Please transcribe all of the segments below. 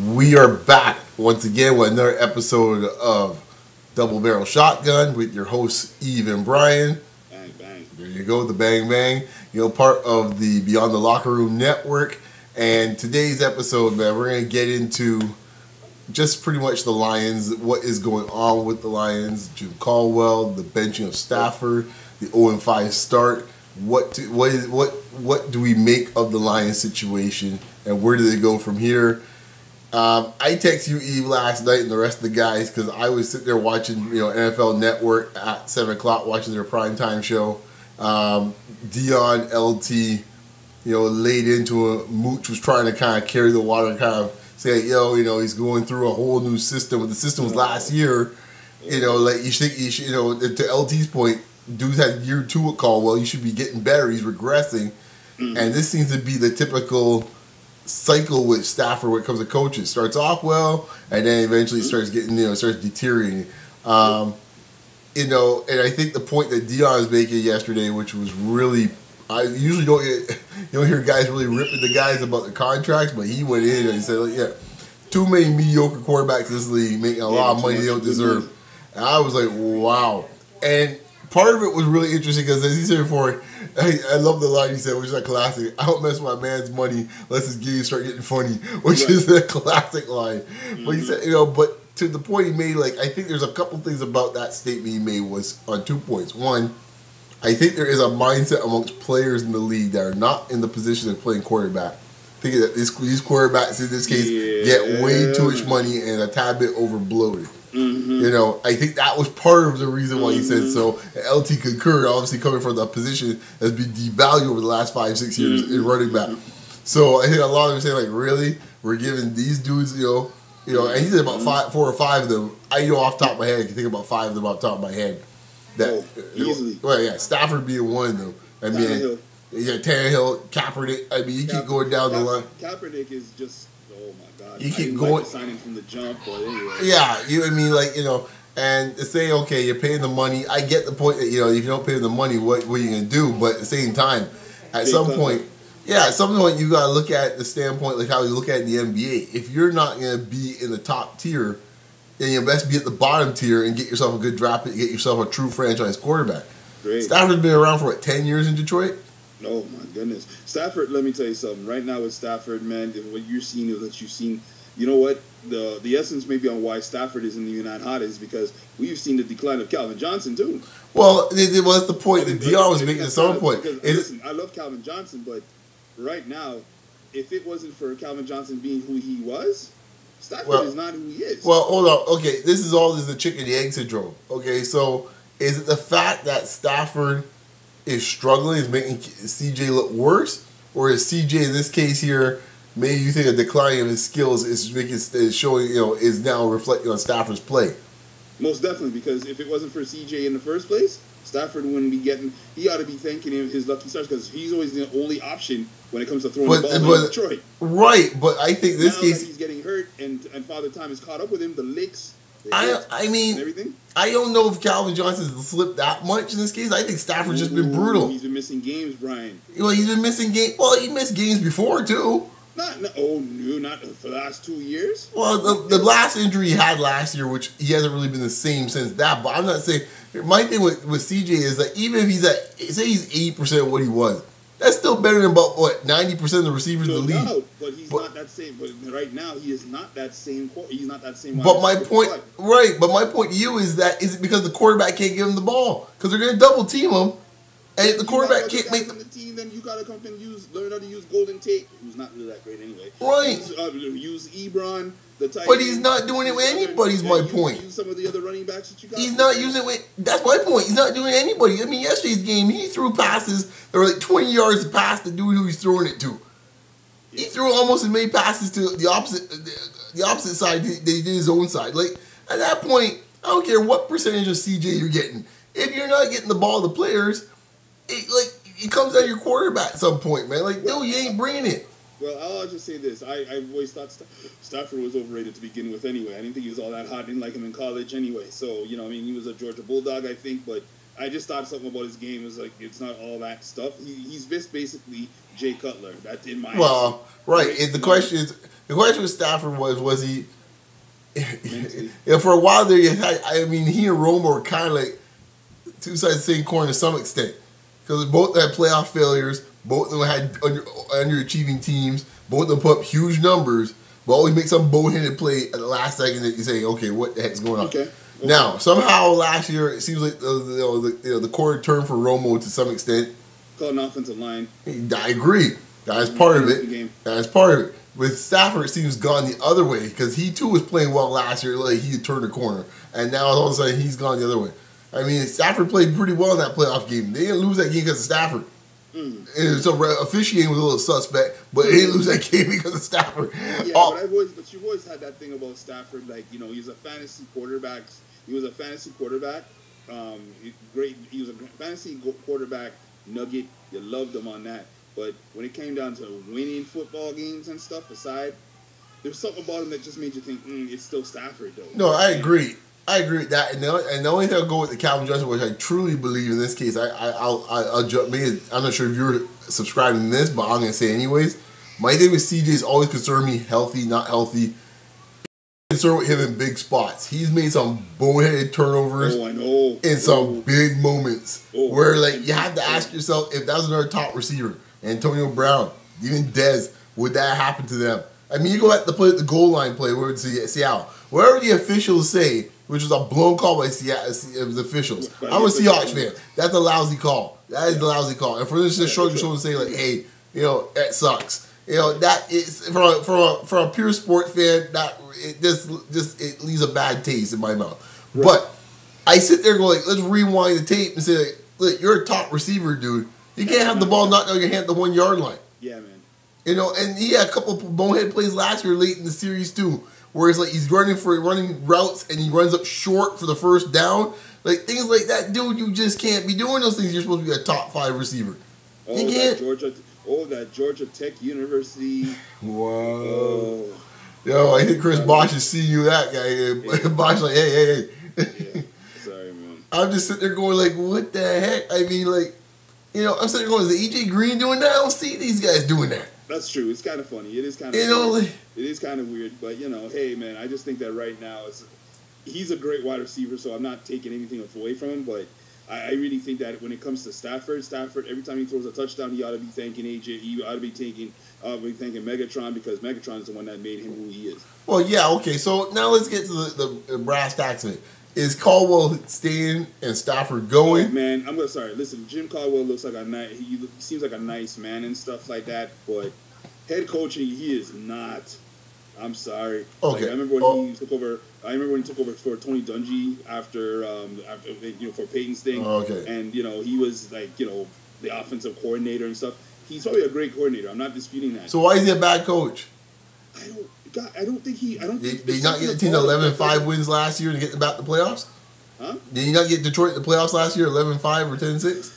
We are back once again with another episode of Double Barrel Shotgun with your hosts Eve and Brian. Bang, bang. There you go, the Bang Bang. Part of the Beyond the Locker Room network. And today's episode, man, we're going to get into just pretty much the Lions, what is going on with the Lions, Jim Caldwell, the benching of Stafford, the 0-5 start. What do we make of the Lions situation, and where do they go from here? I texted you, Eve, last night and the rest of the guys because I was sitting there watching, NFL Network at 7 o'clock, watching their primetime show. Dion, LT, laid into a Mooch was trying to kind of carry the water and kind of say, he's going through a whole new system. But the system was last year, like you should, to LT's point, dudes had year 2 at Caldwell. You should be getting better. He's regressing. And this seems to be the typical cycle with Stafford when it comes to coaches. Starts off well, and then eventually starts getting, starts deteriorating. And I think the point that Dion was making yesterday, which was really, I usually don't hear guys really ripping the guys about the contracts, but he went in and he said, too many mediocre quarterbacks in this league making a lot of money they don't deserve. And I was like, wow. And part of it was really interesting because, as he said before, I love the line he said, which is a classic. I don't mess with my man's money unless his games start getting funny, which is a classic line. But he said, but to the point he made, I think there's a couple things about that statement he made was on 2 points. One, I think there is a mindset amongst players in the league that are not in the position of playing quarterback. Thinking that these quarterbacks in this case get way too much money and a tad bit overbloated. I think that was part of the reason why he said so. And LT concurred, obviously coming from the position that's been devalued over the last 5-6 years in running back. So I think a lot of them say, really? We're giving these dudes, and he said about 4 or 5 of them. I know off the top of my head, I can think about 5 of them off the top of my head. That, easily. Stafford being one of them. I mean, Tannehill, Kaepernick. I mean, you keep going down the line. Kaepernick is just, oh my God. You keep going. Signing from the jump, but anyway. Yeah, you know what I mean? And to say, okay, you're paying the money. I get the point that, if you don't pay the money, what are you going to do? But at the same time, at some point, you got to look at the standpoint like how you look at it in the NBA. If you're not going to be in the top tier, then you best be at the bottom tier and get yourself a good draft pick, get yourself a true franchise quarterback. Great. Stafford's been around for, 10 years in Detroit? Oh, my goodness. Stafford, let me tell you something. Right now with Stafford, man, what you're seeing is that you've seen, you know what? The essence maybe on why Stafford is in the United hot is because we've seen the decline of Calvin Johnson, too. Well, it was the point that Dion was making at some point. Listen, I love Calvin Johnson, but right now, if it wasn't for Calvin Johnson being who he was, Stafford is not who he is. Well, hold on. Okay, this is the chicken and egg syndrome. Okay, so is it the fact that Stafford is struggling, is making CJ look worse? Or is CJ, in this case here, maybe you think a decline of his skills is showing, is now reflecting on Stafford's play? Most definitely, because if it wasn't for CJ in the first place, Stafford wouldn't be getting. He ought to be thanking him his lucky stars because he's always the only option when it comes to throwing the ball in Detroit. Right, but I think this case he's getting hurt and Father Time has caught up with him. The licks. I mean, everything. I don't know if Calvin Johnson's slipped that much in this case. I think Stafford's just been brutal. He's been missing games, Brian. Well, he's been missing games. Well, he missed games before too. Not for the last 2 years. Well, the last injury he had last year, which he hasn't really been the same since that. But I'm not saying. My thing with CJ is that even if he's he's 80% of what he was, that's still better than about 90% of the receivers in the league. No, but he's not that same. But right now he is not that same. He's not that same. But my point, But my point to you is it because the quarterback can't give him the ball because they're going to double team him, and if the quarterback can't make the team, then you got to come and learn how to use Golden Tate, who's not really that great anyway. Right. Use Ebron. But he's not doing it with anybody's my point. Use some of the other running backs that you got. He's not using it with. That's my point. He's not doing anybody. I mean, yesterday's game, he threw passes that were 20 yards past the dude who he's throwing it to. He threw almost as many passes to the opposite side that he did his own side. At that point, I don't care what percentage of CJ you're getting. If you're not getting the ball to the players, it comes out of your quarterback at some point, man. No, you ain't bringing it. Well, I'll just say this. I've always thought Stafford was overrated to begin with anyway. I didn't think he was all that hot. I didn't like him in college anyway. So, he was a Georgia Bulldog, I think. But I just thought something about his game was it's not all that stuff. He's basically Jay Cutler. That's in my right. The question is, The question with Stafford was he? Yeah, for a while there, I mean, he and Romo were kind of like two sides of the same coin to some extent, because both had playoff failures, both of them had underachieving teams, both of them put up huge numbers, but always make some boneheaded play at the last second that you say, okay, what the heck's going on? Okay. Now, somehow last year it seems like the quarter turned for Romo to some extent. Call an offensive line. I agree. That is part of it. That is part of it. With Stafford, it seems gone the other way because he too was playing well last year. Like he turned the corner, and now all of a sudden he's gone the other way. I mean, Stafford played pretty well in that playoff game. They didn't lose that game because of Stafford. And so officiating was a little suspect, but they didn't lose that game because of Stafford. Yeah, but you've always had that thing about Stafford. Like, you know, he's a fantasy quarterback. He was a fantasy quarterback. Great. He was a fantasy quarterback nugget. You loved him on that. But when it came down to winning football games and stuff aside, there's something about him that just made you think, it's still Stafford, though. No, I agree. I agree with that. And the only thing I'll go with the Calvin Johnson, which I truly believe in this case, I'll jump in. I'm not sure if you're subscribing to this, but I'm going to say anyways. My thing with CJ is always concerned me, healthy, not healthy. Concerned with him in big spots. He's made some boneheaded turnovers in some big moments where, like, you have to ask yourself if that was another top receiver, Antonio Brown, even Dez, would that happen to them? I mean, you go at the goal line play where it's Seattle. Whatever the officials say, which was a blown call by the officials. I'm a Seahawks fan. That's a lousy call. That is a lousy call. And for this to shrug your shoulders and say, like, hey, you know, that sucks. You know, that is from a pure sports fan, that it just leaves a bad taste in my mouth. Right. But I sit there going, like, let's rewind the tape and say, like, look, you're a top receiver, dude. You can't have the ball knocked out of your hand at the 1 yard line. Yeah, man. You know, and he had a couple of bonehead plays last year late in the series too, where it's like he's running routes and he runs up short for the first down. Like things like that, dude, you just can't be doing those things. You're supposed to be a top 5 receiver. You can't. That Georgia Tech University. Whoa. Yo, I think Chris Bosch is seeing you that guy. Yeah. Bosch like, hey. Yeah. Sorry, man. I'm just sitting there going like, what the heck? I mean, like, you know, I'm sitting there going, is the EJ Green doing that? I don't see these guys doing that. That's true. It's kind of funny. It is kind of weird. It is kind of weird, but you know, hey man, I just think that right now he's a great wide receiver, so I'm not taking anything away from him, but I really think that when it comes to Stafford, every time he throws a touchdown, he ought to be thanking AJ. He ought to be thanking Megatron, because Megatron is the one that made him who he is. Well, yeah, okay. So now let's get to the brass tacks of it. Is Caldwell staying and Stafford going? Oh, man, listen, Jim Caldwell looks like he seems like a nice man and stuff like that, but head coaching, he is not. I'm sorry. Okay. Like, I remember when he took over for Tony Dungy after for Peyton's thing. Oh, okay. And he was like the offensive coordinator and stuff. He's probably a great coordinator. I'm not disputing that. So why is he a bad coach? I don't think he. Did he not get the team to 11-5 wins last year to get back to the playoffs? Huh? Did he not get Detroit to the playoffs last year, 11-5 or 10-6?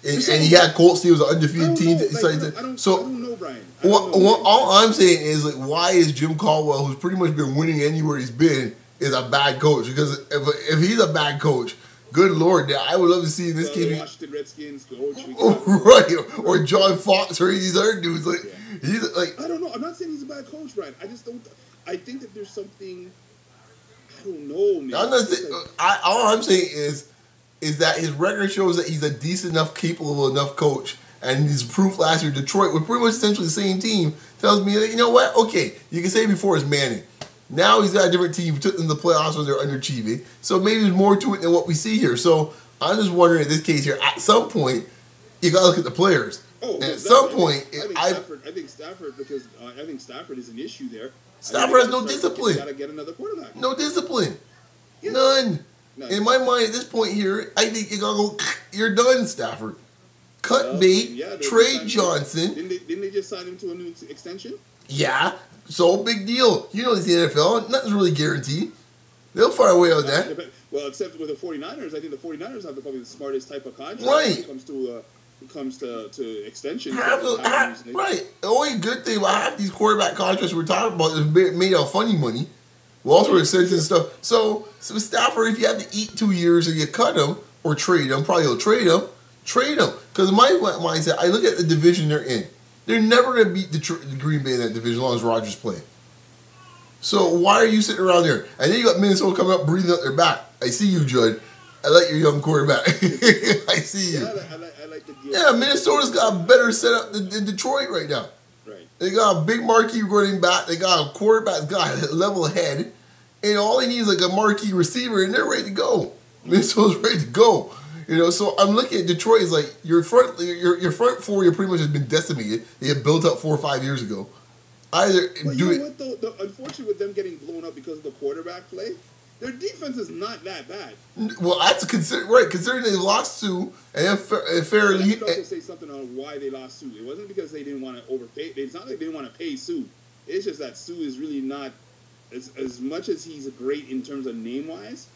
And he had Colts. He was an undefeated team. I don't know, Brian. All I'm saying is, like, why is Jim Caldwell, who's pretty much been winning anywhere he's been, is a bad coach? Because if he's a bad coach, good Lord, I would love to see this kid. Washington Redskins coach. Right. Or John Fox or any of these other dudes. Like, he's like. I don't know. I'm not saying he's a bad coach, Brian. I just don't. I think that there's something. I don't know, man. All I'm saying is that his record shows that he's a decent enough, capable enough coach. And his proof last year, Detroit, with pretty much essentially the same team, tells me that, you know what? Okay, you can say before it's Manning. Now he's got a different team. We took them to the playoffs when they're underachieving. So maybe there's more to it than what we see here. So I'm just wondering in this case here, at some point, you got to look at the players. Oh, and at some point, I think Stafford, because I think Stafford is an issue there. Stafford has no discipline. Got to get another quarterback. No discipline. Yeah. None. In my mind, at this point here, I think you gotta go. You're done, Stafford. Cut bait. Trade Johnson. Didn't they just sign him to a new extension? Yeah. So big deal. You know, it's the NFL. Nothing's really guaranteed. They'll fire away on that. Well, except with the 49ers, I think the 49ers have probably the smartest type of contract right. when it comes to extensions. Right. The only good thing about half these quarterback contracts we're talking about is made out of funny money. Well, also extensions and stuff. So Stafford, if you have to eat 2 years and you cut him or trade him, probably you'll trade him. Trade him. Because my mindset, I look at the division they're in. They're never going to beat the Green Bay in that division as long as Rodgers play. So why are you sitting around there? And then you got Minnesota coming up breathing out their back. I see you, Judd. I like your young quarterback. I see you. Yeah, I like the deal. Yeah, Minnesota's got a better setup than Detroit right now. Right. They got a big marquee running back. They got a quarterback that's got a level head. And all they need is like a marquee receiver, and they're ready to go. Minnesota's ready to go. You know, so I'm looking at Detroit as like your front four, pretty much has been decimated. They had built up 4 or 5 years ago. Either but do you it. know what though? Unfortunately, with them getting blown up because of the quarterback play, their defense is not that bad. Well, that's considering they lost Sue and then fairly. I should also say something on why they lost Sue. It wasn't because they didn't want to overpay. It's not like they didn't want to pay Sue. It's just that Sue is really not as much as he's great in terms of name wise,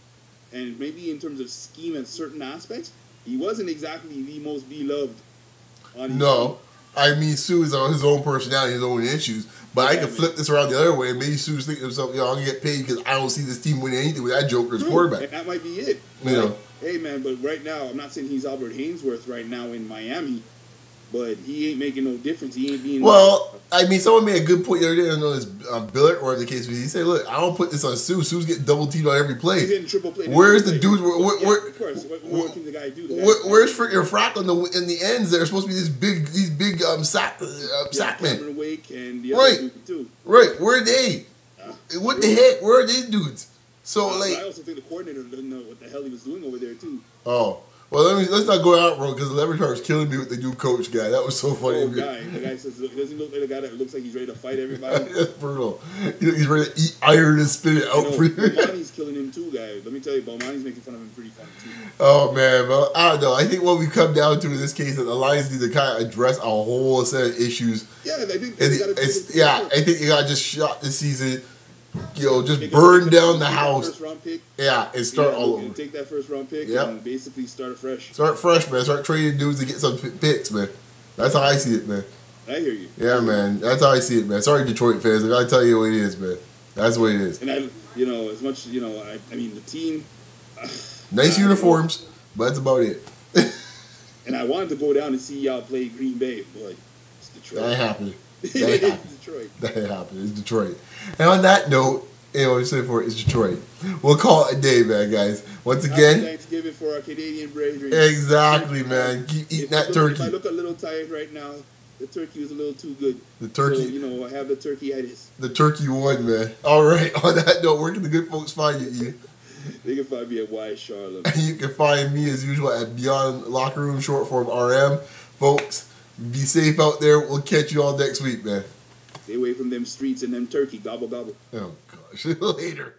and maybe in terms of scheme and certain aspects. He wasn't exactly the most beloved. On his team. I mean, Sue is on his own personality, his own issues. But I can flip this around the other way. Maybe Sue's thinking to himself, I'm going to get paid because I don't see this team winning anything with that Joker's quarterback. And that might be it. You know. Hey, man, but right now, I'm not saying he's Albert Hainsworth right now in Miami, but he ain't making no difference. He ain't being... Well, I mean, someone made a good point the other day. I don't know this Billett or the case. He said, look, I don't put this on Sue. Sue's getting double teamed on every play. He's getting triple play. Where's the dude? Of course. What can the guy do? Where's freaking Franklin in the ends? They're supposed to be these big sackmen. Cameron Wake and the other dude too. Right. Where are they? What the heck? Where are these dudes? So I also think the coordinator doesn't know what the hell he was doing over there too. Oh. Well, let's not go out wrong because Leverhart's killing me with the new coach guy. That was so funny. The guy says, doesn't he look like a guy that looks like he's ready to fight everybody? That's brutal. He's ready to eat iron and spit it out for you. Bomani's killing him too, guys. Let me tell you, Bomani's making fun of him pretty funny too. Oh man, well, I don't know. I think what we come down to in this case is the Lions need to kind of address a whole set of issues. Yeah, I think I think you got to just shot this season. Just burn down the house. First round pick. Yeah, and start all over. Take that first round pick and basically start afresh. Start fresh, man. Start trading dudes to get some picks, man. That's how I see it, man. I hear you. Yeah, man. That's how I see it, man. Sorry, Detroit fans. I gotta tell you what it is, man. That's what it is. And as much, I mean, the team. Nice uniforms, but that's about it. And I wanted to go down and see y'all play Green Bay, but it's Detroit. That happened. Detroit. That happened. It's Detroit. And on that note, what you say for it is Detroit. We'll call it a day, man, guys. Once again, Thanksgiving for our Canadian brethren. Exactly, man. Keep eating that turkey. I look a little tired right now. The turkey was a little too good. The turkey. So, I have the turkey-itis. The turkey won, man. All right. On that note, where can the good folks find you? They can find me at Wise Charlotte. You can find me, as usual, at Beyond Locker Room, short form RM. Folks, be safe out there. We'll catch you all next week, man. Stay away from them streets and them turkey. Gobble, gobble. Oh, gosh. Later.